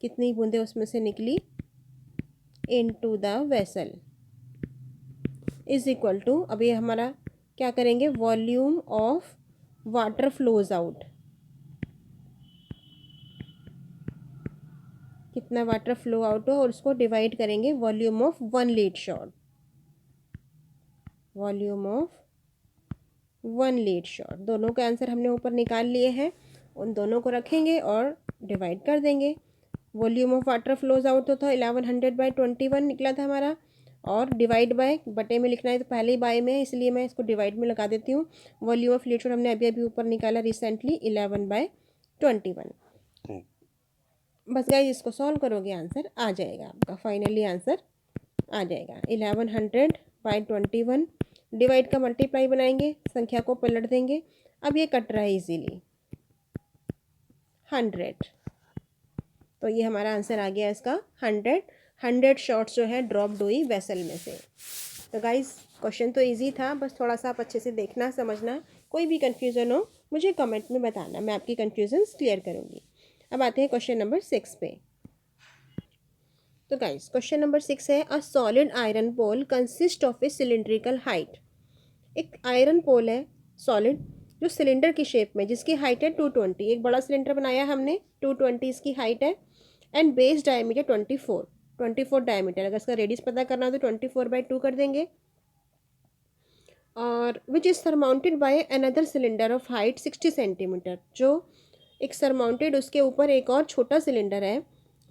[SPEAKER 1] कितनी बूंदें उसमें से निकली into the vessel is equal to, अब ये हमारा क्या करेंगे, volume of water flows out, कितना वाटर फ्लो आउट हो और उसको डिवाइड करेंगे volume of one lead shot, volume of one lead shot. दोनों के आंसर हमने ऊपर निकाल लिए हैं, उन दोनों को रखेंगे और डिवाइड कर देंगे। Volume of water flows out तो था 1100/21 निकला था हमारा, और डिवाइड बाय बटे में लिखना है तो पहले ही बाय में है इसलिए मैं इसको डिवाइड में लगा देती हूँ। वॉल्यूम ऑफ लीड शॉट हमने अभी अभी ऊपर निकाला रिसेंटली 11/21। बस गाइस इसको सॉल्व करोगे आंसर आ जाएगा आपका, फाइनली आंसर आ जाएगा 1100/21। डिवाइड का मल्टीप्लाई बनाएंगे, संख्या को पलट देंगे। अब ये कट रहा है इजीली 100, तो ये हमारा आंसर आ गया इसका 100 शॉट्स जो है ड्रॉप्ड हुई वेसल में से। तो गाइस क्वेश्चन तो इजी था, बस थोड़ा सा आप अच्छे से देखना समझना, कोई भी कन्फ्यूज़न हो मुझे कमेंट में बताना, मैं आपकी कन्फ्यूजन्स क्लियर करूँगी। अब आते हैं क्वेश्चन नंबर 6 पे। तो गाइस क्वेश्चन नंबर 6 है a solid iron pole consist of a cylindrical height. एक आयरन पोल है सॉलिड जो सिलेंडर की शेप में, जिसकी हाइट है 220, एक बड़ा सिलेंडर बनाया हमने 220 इसकी हाइट है, एंड बेस डायमीटर 24 डायमीटर। अगर इसका रेडियस पता करना हो तो 24/2 कर देंगे। और which is surmounted by another cylinder of height 60 centimetre, जो एक सरमाउंटेड उसके ऊपर एक और छोटा सिलेंडर है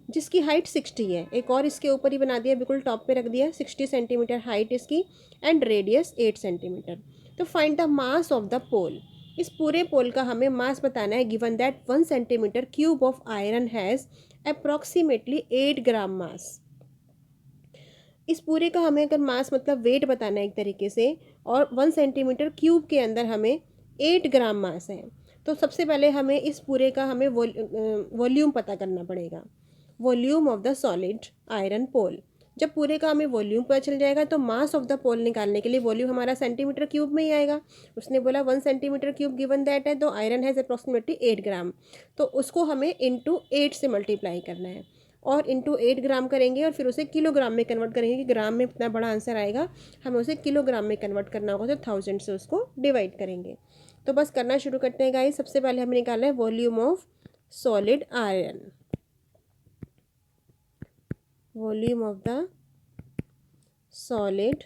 [SPEAKER 1] जिसकी हाइट 60 है, एक और इसके ऊपर ही बना दिया, बिल्कुल टॉप पे रख दिया, 60 सेंटीमीटर हाइट इसकी एंड रेडियस 8 सेंटीमीटर। तो find the mass of the pole, इस पूरे पोल का हमें मास बताना है। Given that 1 centimetre cube of iron has approximately 8 gram mass. इस पूरे का हमें अगर मास मतलब वेट बताना है एक तरीके से, और 1 सेंटीमीटर क्यूब के अंदर हमें 8 ग्राम मास है, तो सबसे पहले हमें इस पूरे का हमें वॉल्यूम पता करना पड़ेगा, volume of the solid iron pole. जब पूरे का हमें वॉल्यूम पता चल जाएगा तो मास ऑफ द पोल निकालने के लिए वॉल्यूम हमारा सेंटीमीटर क्यूब में ही आएगा। उसने बोला 1 सेंटीमीटर क्यूब गिवन दैट है, तो आयरन हैज़ अप्रॉक्सीमेटली 8 ग्राम, तो उसको हमें इंटू 8 से मल्टीप्लाई करना है और इंटू 8 ग्राम करेंगे और फिर उसे किलोग्राम में कन्वर्ट करेंगे कि ग्राम में इतना बड़ा आंसर आएगा, हमें उसे किलोग्राम में कन्वर्ट करना होगा, तो 1000 से उसको डिवाइड करेंगे। तो बस करना शुरू करते हैं गाइस। सबसे पहले हमें निकालना है volume of solid iron, volume of the solid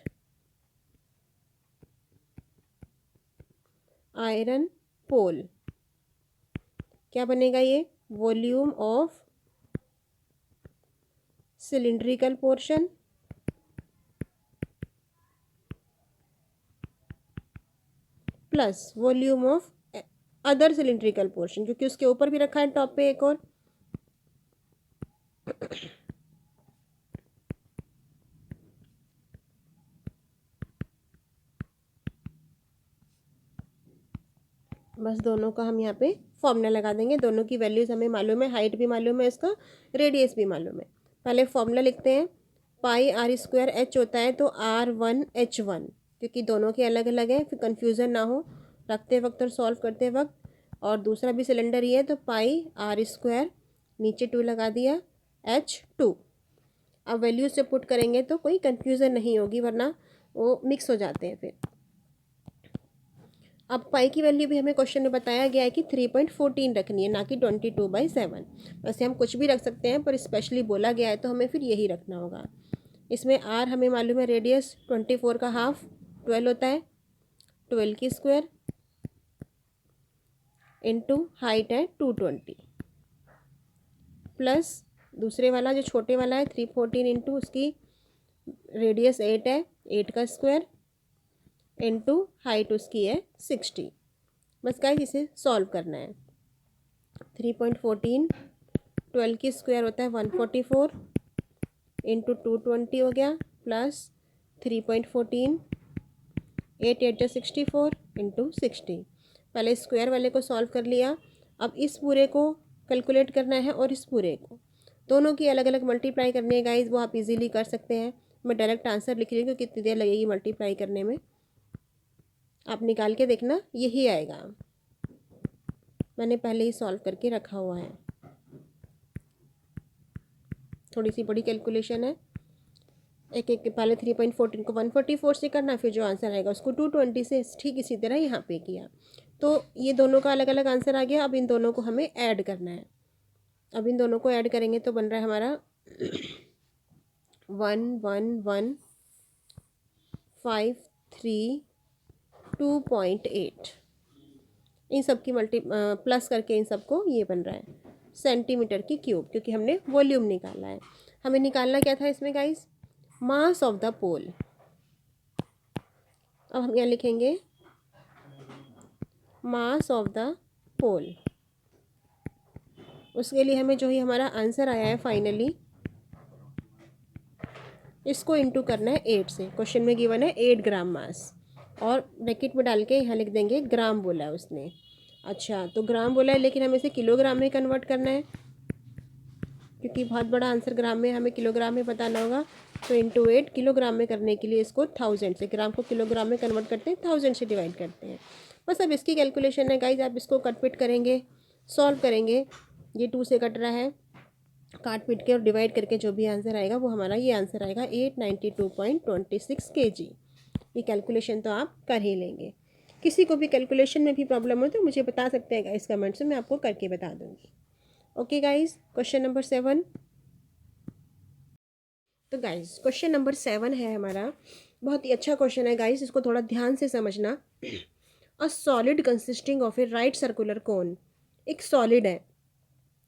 [SPEAKER 1] iron pole. क्या बनेगा ये? Volume of cylindrical portion plus volume of other cylindrical portion, क्योंकि उसके ऊपर भी रखा है टॉप पे एक और। बस दोनों का हम यहाँ पे फॉर्मूला लगा देंगे। दोनों की वैल्यूज़ हमें मालूम है, हाइट भी मालूम है, इसका रेडियस भी मालूम है। पहले फॉर्मूला लिखते हैं। पाई आर स्क्वायर एच होता है तो R1H1, क्योंकि दोनों के अलग अलग है, फिर कन्फ्यूज़न ना हो रखते वक्त और सॉल्व करते वक्त। और दूसरा भी सिलेंडर ही है तो पाई आर स्क्वायर, नीचे 2 लगा दिया, H2। अब वैल्यूज से पुट करेंगे तो कोई कन्फ्यूज़न नहीं होगी, वरना वो मिक्स हो जाते हैं फिर। अब पाई की वैल्यू भी हमें क्वेश्चन में बताया गया है कि 3.14 रखनी है, ना कि 22/7। वैसे हम कुछ भी रख सकते हैं, पर स्पेशली बोला गया है तो हमें फिर यही रखना होगा। इसमें आर हमें मालूम है रेडियस 24 का हाफ 12 होता है, 12 की स्क्वायर इंटू हाइट है 220 प्लस दूसरे वाला जो छोटे वाला है 314 इंटू उसकी रेडियस 8 है, 8 का स्क्वायर इंटू हाइट उसकी है 60। बस गाइस इसे सॉल्व करना है। 3.14 12 की स्क्वायर होता है 144 इंटू 220 हो गया, प्लस 3.14 8 8 जो 64 इंटू 60। पहले स्क्वायर वाले को सॉल्व कर लिया, अब इस पूरे को कैलकुलेट करना है और इस पूरे को, दोनों की अलग अलग मल्टीप्लाई करनी है गाइस। वो आप इजीली कर सकते हैं। मैं डायरेक्ट आंसर लिख रही हूँ क्योंकि कितनी देर लगेगी मल्टीप्लाई करने में, आप निकाल के देखना यही आएगा। मैंने पहले ही सॉल्व करके रखा हुआ है। थोड़ी सी बड़ी कैलकुलेशन है, एक एक पहले 3.14 को 144 से करना, फिर जो आंसर आएगा उसको 220 से, ठीक इसी तरह यहाँ पे किया। तो ये दोनों का अलग अलग आंसर आ गया। अब इन दोनों को हमें ऐड करना है। अब इन दोनों को ऐड करेंगे तो बन रहा है हमारा 111532.8। इन सब की प्लस करके इन सबको ये बन रहा है सेंटीमीटर की क्यूब, क्योंकि हमने वॉल्यूम निकाला है। हमें निकालना क्या था इसमें गाइस? मास ऑफ द पोल। अब हम यहाँ लिखेंगे मास ऑफ द पोल। उसके लिए हमें जो ही हमारा आंसर आया है फाइनली, इसको इंटू करना है 8 से। क्वेश्चन में गिवन है 8 ग्राम मास, और ब्रैकेट में डाल के यहाँ लिख देंगे ग्राम बोला है उसने। अच्छा, तो ग्राम बोला है, लेकिन हमें इसे किलोग्राम में कन्वर्ट करना है, क्योंकि बहुत बड़ा आंसर ग्राम में हमें किलोग्राम में बताना होगा। तो इंटू 8 किलोग्राम में करने के लिए इसको 1000 से, ग्राम को किलोग्राम में कन्वर्ट करते हैं, 1000 से डिवाइड करते हैं। बस अब इसकी कैलकुलेशन है गाइज। आप इसको कट पिट करेंगे, सॉल्व करेंगे। ये 2 से कट रहा है, काट पीट के और डिवाइड करके जो भी आंसर आएगा वो हमारा ये आंसर आएगा 892.26 kg। ये कैलकुलेशन तो आप कर ही लेंगे। किसी को भी कैलकुलेशन में भी प्रॉब्लम हो तो मुझे बता सकते हैं गाइस कमेंट्स में, मैं आपको करके बता दूंगी। Okay guys, question number 7। तो गाइस क्वेश्चन नंबर 7 है हमारा, बहुत ही अच्छा क्वेश्चन है गाइस, इसको थोड़ा ध्यान से समझना। A solid consisting of A right circular cone. एक सॉलिड है,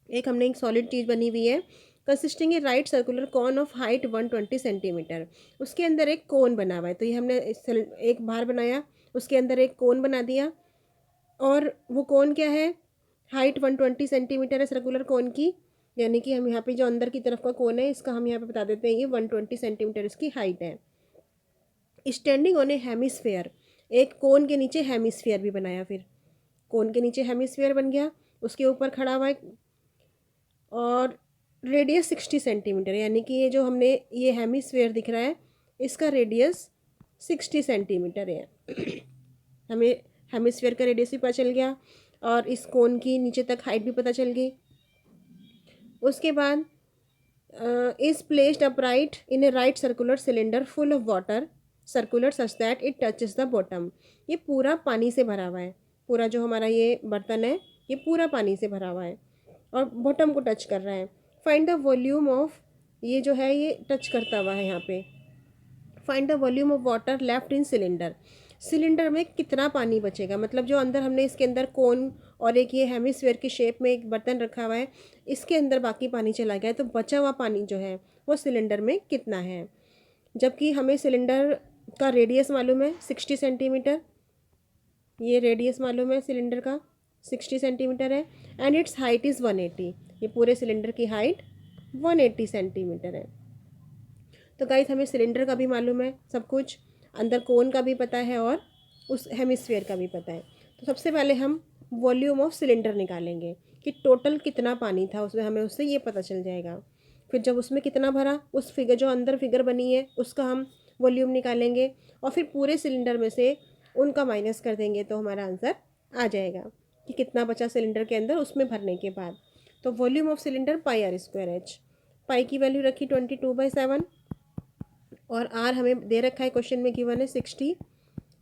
[SPEAKER 1] एक हमने एक सॉलिड चीज़ बनी हुई है, consisting a right circular cone of height 120 centimetre. उसके अंदर एक कोन बना हुआ है, तो ये हमने एक बार बनाया, उसके अंदर एक कोन बना दिया, और वो कोन क्या है? हाइट 120 सेंटीमीटर है सर्कुलर कोन की, यानी कि हम यहाँ पे जो अंदर की तरफ का कोन है इसका हम यहाँ पे बता देते हैं ये 120 सेंटीमीटर इसकी हाइट है। स्टैंडिंग ऑन ए हेमिस्फेयर, एक कोन के नीचे हेमिस्फेयर भी बनाया, फिर कोन के नीचे हेमिस्फेयर बन गया, उसके ऊपर खड़ा हुआ है, और रेडियस 60 सेंटीमीटर, यानी कि ये जो हमने ये हेमिस्फेयर दिख रहा है इसका रेडियस 60 सेंटीमीटर है। हमें हेमिस्फेयर का रेडियस भी पता चल गया और इस कोन की नीचे तक हाइट भी पता चल गई। उसके बाद is placed upright in A right circular cylinder full of water circular such that it touches the bottom. ये पूरा पानी से भरा हुआ है, पूरा जो हमारा ये बर्तन है ये पूरा पानी से भरा हुआ है और बॉटम को टच कर रहा है। फाइंड द वॉल्यूम ऑफ, ये जो है ये टच करता हुआ है यहाँ पे। Find the volume of water left in cylinder, cylinder में कितना पानी बचेगा, मतलब जो अंदर हमने इसके अंदर कोन और एक ये हेमिस्फेयर की शेप में एक बर्तन रखा हुआ है, इसके अंदर बाकी पानी चला गया है, तो बचा हुआ पानी जो है वो सिलेंडर में कितना है। जबकि हमें सिलेंडर का रेडियस मालूम है 60 सेंटीमीटर, ये रेडियस मालूम है सिलेंडर का 60 सेंटीमीटर है, एंड इट्स हाइट इज़ 180, ये पूरे सिलेंडर की हाइट 180 सेंटीमीटर है। तो गाइस हमें सिलेंडर का भी मालूम है सब कुछ, अंदर कोन का भी पता है और उस हेमिस्फीयर का भी पता है। तो सबसे पहले हम वॉल्यूम ऑफ सिलेंडर निकालेंगे कि टोटल कितना पानी था उसमें, हमें उससे ये पता चल जाएगा। फिर जब उसमें कितना भरा, उस फिगर जो अंदर फिगर बनी है उसका हम वॉल्यूम निकालेंगे और फिर पूरे सिलेंडर में से उनका माइनस कर देंगे तो हमारा आंसर आ जाएगा कि कितना बचा सिलेंडर के अंदर उसमें भरने के बाद। तो volume of cylinder pi are square h, pi की वैल्यू रखी 22/7 और आर हमें दे रखा है क्वेश्चन में गिवन है 60,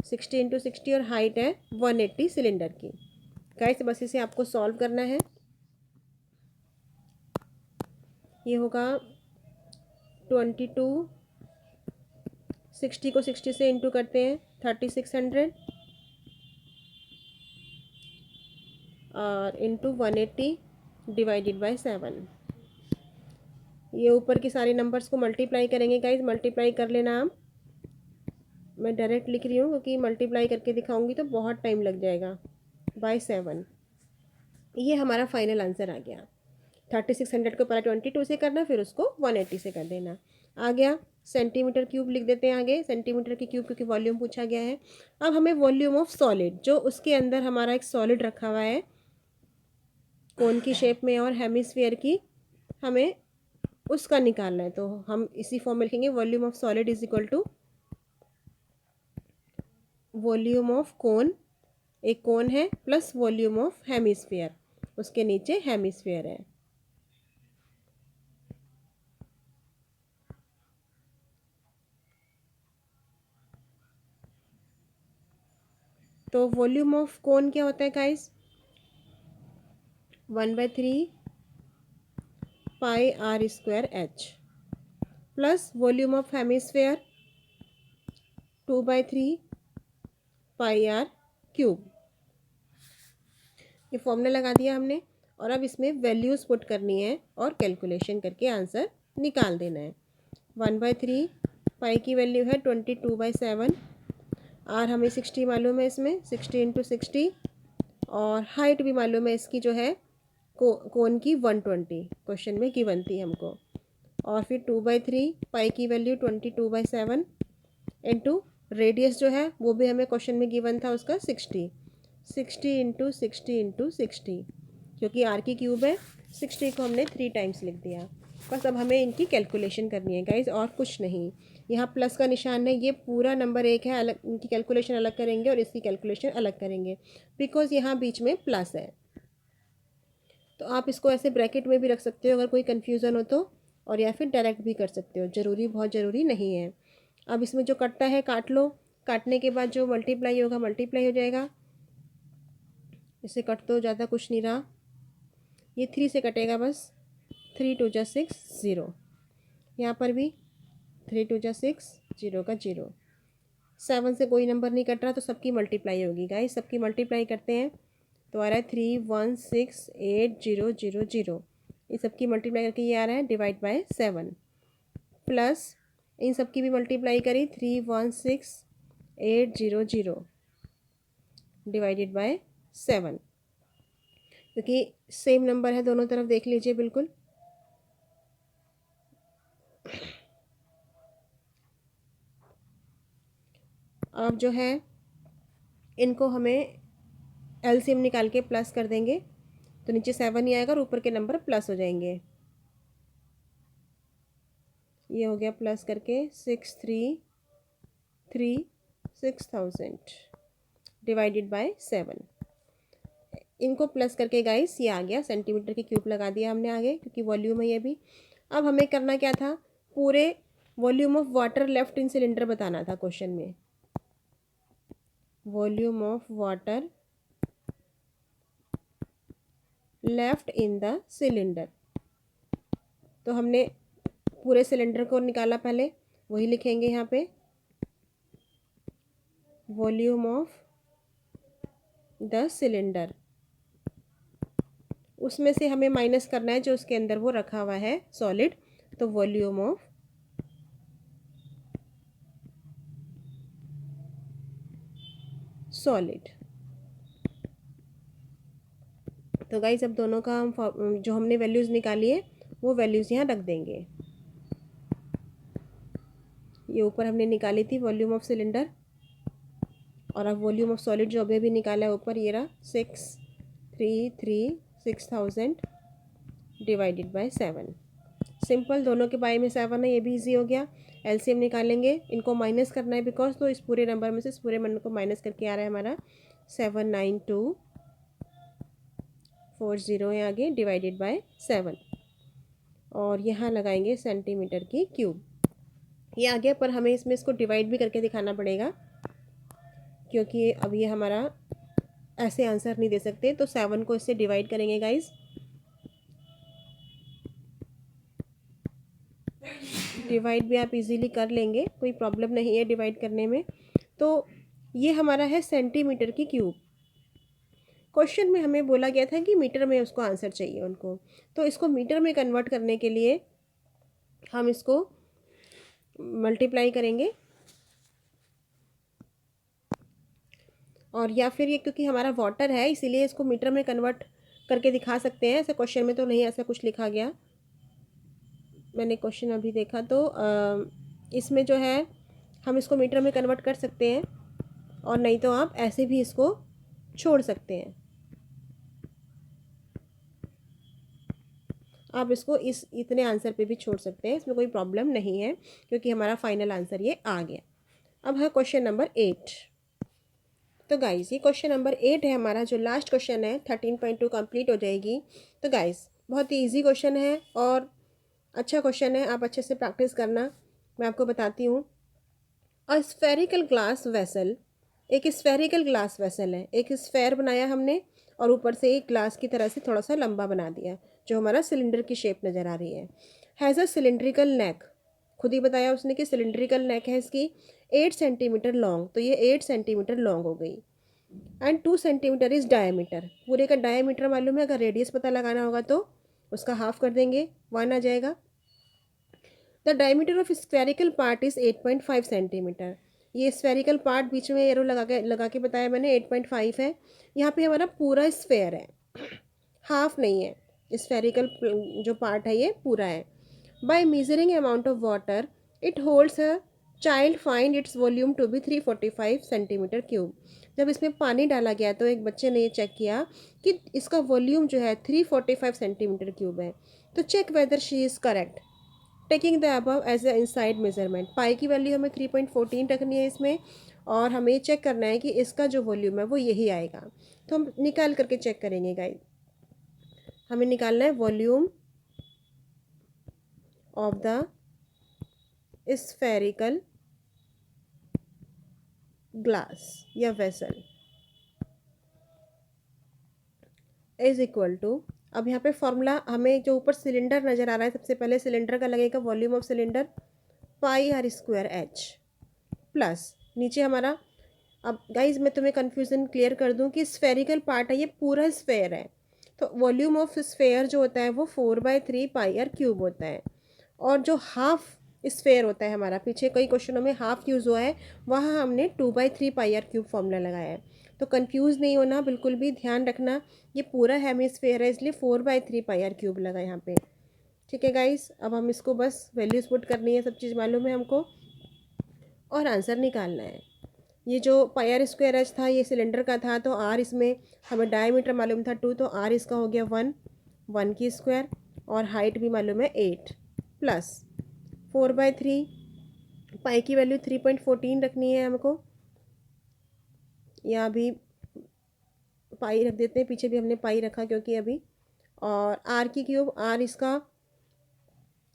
[SPEAKER 1] 60 इंटू 60 और हाइट है 180 सिलेंडर की। गाइस बस इसे आपको सॉल्व करना है। ये होगा 22, 60 को 60 से इंटू करते हैं 3600 और इंटू 180 डिवाइडेड बाय 7। ये ऊपर के सारे नंबर्स को मल्टीप्लाई करेंगे गाइस, मल्टीप्लाई कर लेना आप। मैं डायरेक्ट लिख रही हूँ क्योंकि मल्टीप्लाई करके दिखाऊंगी तो बहुत टाइम लग जाएगा। बाय 7, ये हमारा फाइनल आंसर आ गया। 3600 को पहले 22 से करना, फिर उसको 180 से कर देना। आ गया सेंटीमीटर क्यूब लिख देते हैं आगे, सेंटीमीटर की क्यूब क्योंकि वॉल्यूम पूछा गया है। अब हमें वॉल्यूम ऑफ सॉलिड, जो उसके अंदर हमारा एक सॉलिड रखा हुआ है कोन की शेप में और हेमिस्फीयर की, हमें उसका निकालना है। तो हम इसी फॉर्म में लिखेंगे volume of solid is equal to volume of cone, एक कोन है प्लस वॉल्यूम ऑफ हेमिस्फीयर, उसके नीचे हेमिस्फीयर है। तो वॉल्यूम ऑफ कोन क्या होता है guys, 1/3 pi are square H plus volume of hemisphere 2/3 pi R cube. ये फॉर्मूला लगा दिया हमने और अब इसमें वैल्यूज़ पुट करनी है और कैलकुलेशन करके आंसर निकाल देना है। 1/3 पाई की वैल्यू है 22/7, आर हमें 60 मालूम है, इसमें 60 इंटू 60 और हाइट भी मालूम है इसकी जो है कोन की 120 क्वेश्चन में गिवन थी हमको। और फिर 2/3 पाई की वैल्यू 22/7 इंटू रेडियस जो है वो भी हमें क्वेश्चन में गिवन था उसका 60, 60 इंटू 60 इंटू 60, क्योंकि आर की क्यूब है 60 को हमने 3 टाइम्स लिख दिया। बस अब हमें इनकी कैलकुलेशन करनी है गाइज और कुछ नहीं। यहाँ प्लस का निशान है, ये पूरा नंबर एक है, अलग इनकी कैलकुलेशन अलग करेंगे और इसकी कैलकुलेशन अलग करेंगे बिकॉज यहाँ बीच में प्लस है। तो आप इसको ऐसे ब्रैकेट में भी रख सकते हो अगर कोई कन्फ्यूज़न हो तो, और या फिर डायरेक्ट भी कर सकते हो, ज़रूरी बहुत ज़रूरी नहीं है। अब इसमें जो कटता है काट लो, काटने के बाद जो मल्टीप्लाई होगा मल्टीप्लाई हो जाएगा। इसे कट तो ज़्यादा कुछ नहीं रहा, ये 3 से कटेगा बस, 3 2 जा 6 0, यहाँ पर भी 3 2 जा 6 0 का 0, 7 से कोई नंबर नहीं कट रहा तो सबकी मल्टीप्लाई होगी गाइस, सबकी मल्टीप्लाई करते हैं तो आ रहा है 3168000, इन सबकी मल्टीप्लाई करके ये आ रहा है डिवाइड बाय 7, प्लस इन सबकी भी मल्टीप्लाई करी 3168000 डिवाइडेड बाय 7, क्योंकि सेम नंबर है दोनों तरफ, देख लीजिए बिल्कुल। अब जो है इनको हमें एलसीएम निकाल के प्लस कर देंगे तो नीचे 7 ही आएगा और ऊपर के नंबर प्लस हो जाएंगे। ये हो गया प्लस करके 6,336,000 डिवाइडेड बाय 7। इनको प्लस करके गाइस ये आ गया, सेंटीमीटर की क्यूब लगा दिया हमने आगे क्योंकि वॉल्यूम है ये भी। अब हमें करना क्या था, पूरे volume of water left in cylinder बताना था क्वेश्चन में। Volume of water left in the cylinder, तो हमने पूरे सिलेंडर को निकाला पहले, वही लिखेंगे यहाँ पे। वॉल्यूम ऑफ द सिलेंडर, उसमें से हमें माइनस करना है जो उसके अंदर वो रखा हुआ है सॉलिड, तो वॉल्यूम ऑफ सॉलिड। तो गाइस अब दोनों का हम जो हमने वैल्यूज़ निकाली है वो वैल्यूज़ यहाँ रख देंगे। ये ऊपर हमने निकाली थी वॉल्यूम ऑफ सिलेंडर, और अब वॉल्यूम ऑफ सॉलिड जो अभी निकाला है ऊपर ये रहा 6,336,000 डिवाइडेड बाय 7। सिंपल, दोनों के बाय में 7 है, ये भी इजी हो गया। एलसीएम निकालेंगे, इनको माइनस करना है बिकॉज, तो इस पूरे नंबर में से इस पूरे नंबर को माइनस करके आ रहा है हमारा 79240 है आगे, डिवाइडेड बाय 7। और यहाँ लगाएंगे सेंटीमीटर की क्यूब। ये आ गया, पर हमें इसमें इसको डिवाइड भी करके दिखाना पड़ेगा क्योंकि अब ये हमारा ऐसे आंसर नहीं दे सकते, तो 7 को इससे डिवाइड करेंगे गाइस। डिवाइड भी आप इजीली कर लेंगे, कोई प्रॉब्लम नहीं है डिवाइड करने में। तो ये हमारा है सेंटीमीटर की क्यूब। क्वेश्चन में हमें बोला गया था कि मीटर में उसको आंसर चाहिए उनको, तो इसको मीटर में कन्वर्ट करने के लिए हम इसको मल्टीप्लाई करेंगे, और या फिर ये क्योंकि हमारा वाटर है इसीलिए इसको मीटर में कन्वर्ट करके दिखा सकते हैं। ऐसे क्वेश्चन में तो नहीं ऐसा कुछ लिखा गया, मैंने क्वेश्चन अभी देखा तो इसमें जो है हम इसको मीटर में कन्वर्ट कर सकते हैं, और नहीं तो आप ऐसे भी इसको छोड़ सकते हैं। आप इसको इस इतने आंसर पे भी छोड़ सकते हैं, इसमें कोई प्रॉब्लम नहीं है क्योंकि हमारा फाइनल आंसर ये आ गया। अब है क्वेश्चन नंबर 8। तो गाइस ये क्वेश्चन नंबर 8 है हमारा, जो लास्ट क्वेश्चन है 13.2 कंप्लीट हो जाएगी। तो गाइस बहुत ही ईजी क्वेश्चन है और अच्छा क्वेश्चन है, आप अच्छे से प्रैक्टिस करना। मैं आपको बताती हूँ। अ स्फेरिकल ग्लास वेसल, एक स्फेरिकल ग्लास वेसल है, एक स्फेयर बनाया हमने और ऊपर से एक ग्लास की तरह से थोड़ा सा लंबा बना दिया जो हमारा सिलेंडर की शेप नज़र आ रही है। हैज़ अ सिलेंड्रिकल नेक, खुद ही बताया उसने कि सिलेंड्रिकल नेक है इसकी 8 सेंटीमीटर लॉन्ग, तो ये 8 सेंटीमीटर लॉन्ग हो गई। एंड 2 सेंटीमीटर इज़ डायमीटर, पूरे का डायमीटर मालूम है, अगर रेडियस पता लगाना होगा तो उसका हाफ कर देंगे, 1 आ जाएगा। The diameter of spherical part is 8.5 centimetre, ये स्फेरिकल पार्ट बीच में एरो लगा के बताया मैंने 8.5 है। यहाँ पे हमारा पूरा स्फेयर है, हाफ नहीं है, स्फेरिकल जो पार्ट है ये पूरा है। By measuring amount of water it holds a child find its volume to be 345 centimetre cube. जब इसमें पानी डाला गया तो एक बच्चे ने ये चेक किया कि इसका वॉल्यूम जो है 345 सेंटीमीटर क्यूब है। तो check whether she is correct taking the above as a inside measurement. Pi की वैल्यू हमें 3.14 रखनी है इसमें, और हमें ये चेक करना है कि इसका जो वॉल्यूम है वो यही आएगा। तो हम निकाल करके चेक करेंगे गाइस। हमें निकालना है volume of the spherical glass या वेसल इज इक्वल टू, अब यहाँ पे फॉर्मूला हमें जो ऊपर सिलेंडर नज़र आ रहा है, सबसे पहले सिलेंडर का लगेगा volume of cylinder pi are square H, plus नीचे हमारा, अब गाइज मैं तुम्हें कन्फ्यूज़न क्लियर कर दूं कि स्फेरिकल पार्ट है ये पूरा स्फेयर है, तो वॉल्यूम ऑफ स्फेयर जो होता है वो 4/3 पाई आर क्यूब होता है, और जो हाफ स्फेयर होता है हमारा, पीछे कई क्वेश्चनों में हाफ यूज़ हुआ है, वहाँ हमने 2/3 पाई आर क्यूब फॉर्मूला लगाया है। तो कंफ्यूज नहीं होना, बिल्कुल भी ध्यान रखना, ये पूरा हेमिस्फेयर है इसलिए 4/3 पाई आर क्यूब लगा यहाँ पे। ठीक है गाइस, अब हम इसको बस वैल्यूज पुट करनी है, सब चीज़ मालूम है हमको, और आंसर निकालना है। ये जो पाई आर स्क्वायर एच था ये सिलेंडर का था, तो आर इसमें हमें डायमीटर मालूम था 2, तो आर इसका हो गया 1 की स्क्वायर, और हाइट भी मालूम है 8, प्लस 4/3 पाई की वैल्यू 3.14 रखनी है हमको, या अभी पाई रख देते हैं, पीछे भी हमने पाई रखा क्योंकि अभी। और आर की क्यूब, आर इसका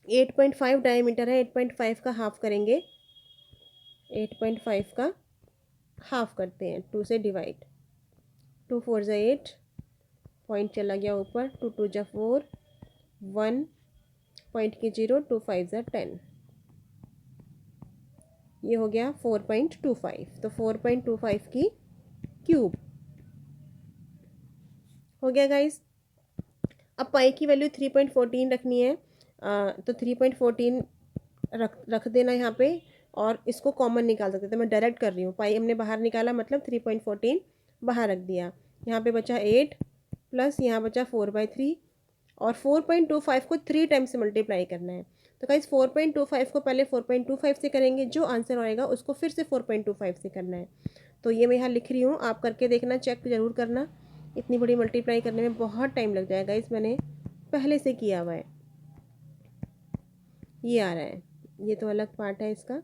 [SPEAKER 1] 8.5 डायमीटर है, 8.5 का हाफ करेंगे, 8.5 का हाफ करते हैं, 2 से डिवाइड, 2 4 ज़ा 8, पॉइंट चला गया ऊपर, 2 2 ज़ा 4, 1 पॉइंट की 0, 2 5 ज़ा 10, ये हो गया 4.25। तो 4.25 की क्यूब हो गया गाइस। अब पाई की वैल्यू 3.14 रखनी है, तो 3.14 रख देना यहाँ पे, और इसको कॉमन निकाल सकते थे, मैं डायरेक्ट कर रही हूँ, पाई हमने बाहर निकाला मतलब 3.14 बाहर रख दिया। यहाँ पे बचा 8 प्लस यहाँ बचा 4/3, और 4.25 को 3 टाइम्स से मल्टीप्लाई करना है। तो गाइस 4.25 को पहले 4.25 से करेंगे, जो आंसर आएगा उसको फिर से 4.25 से करना है। तो ये मैं यहाँ लिख रही हूँ, आप करके देखना, चेक ज़रूर करना। इतनी बड़ी मल्टीप्लाई करने में बहुत टाइम लग जाएगा, इस मैंने पहले से किया हुआ है। ये आ रहा है, ये तो अलग पार्ट है इसका,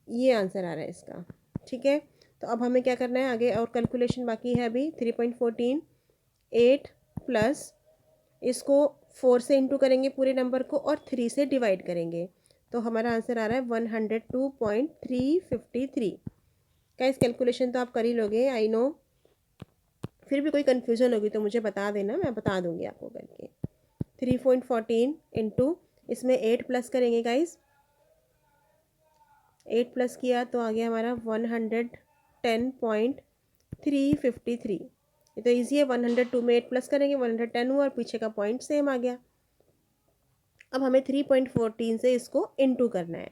[SPEAKER 1] ये आंसर आ रहा है इसका, ठीक है। तो अब हमें क्या करना है आगे, और कैलकुलेशन बाकी है अभी। 3.14, 8 प्लस इसको 4 से इंटू करेंगे पूरे नंबर को, और 3 से डिवाइड करेंगे, तो हमारा आंसर आ रहा है 102.353 का। इस कैलकुलेशन तो आप कर ही लोगे, आई नो, फिर भी कोई कन्फ्यूज़न होगी तो मुझे बता देना, मैं बता दूंगी आपको करके। 3.14 इंटू, इसमें 8 प्लस करेंगे गाइस, 8 प्लस किया तो आ गया हमारा 110.353। ये तो ईजी है, 102 में 8 प्लस करेंगे 110 हुआ, और पीछे का पॉइंट सेम आ गया। अब हमें 3.14 से इसको इंटू करना है,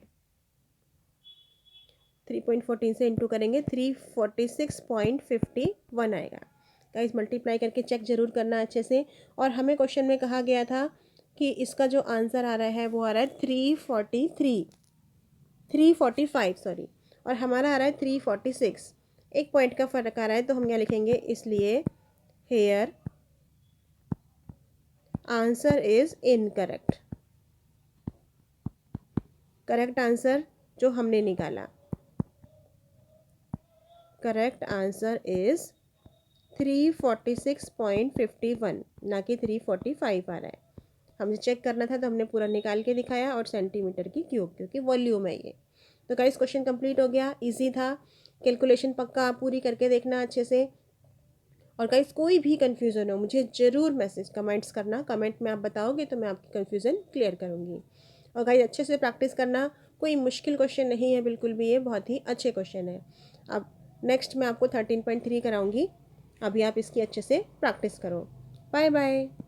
[SPEAKER 1] 3.14 से इंटू करेंगे 346.51 आएगा। गाइस मल्टीप्लाई करके चेक ज़रूर करना अच्छे से। और हमें क्वेश्चन में कहा गया था कि इसका जो आंसर आ रहा है वो आ रहा है 345 सॉरी, और हमारा आ रहा है 346, एक पॉइंट का फ़र्क आ रहा है, तो हम क्या लिखेंगे, इसलिए here answer is incorrect. Correct answer जो हमने निकाला, करेक्ट आंसर इज़ 346.51, ना कि 345 आ रहा है। हमें चेक करना था तो हमने पूरा निकाल के दिखाया, और सेंटीमीटर की क्यूब, क्योंकि वॉल्यूम है ये। तो गाइस क्वेश्चन कंप्लीट हो गया, इजी था। कैलकुलेशन पक्का आप पूरी करके देखना अच्छे से। और गाइस कोई भी कन्फ्यूज़न हो मुझे ज़रूर मैसेज कमेंट्स करना, कमेंट में आप बताओगे तो मैं आपकी कन्फ्यूज़न क्लियर करूँगी। और गाइस अच्छे से प्रैक्टिस करना, कोई मुश्किल क्वेश्चन नहीं है बिल्कुल भी, ये बहुत ही अच्छे क्वेश्चन है। अब नेक्स्ट मैं आपको 13.3 कराऊँगी, अभी आप इसकी अच्छे से प्रैक्टिस करो। Bye bye.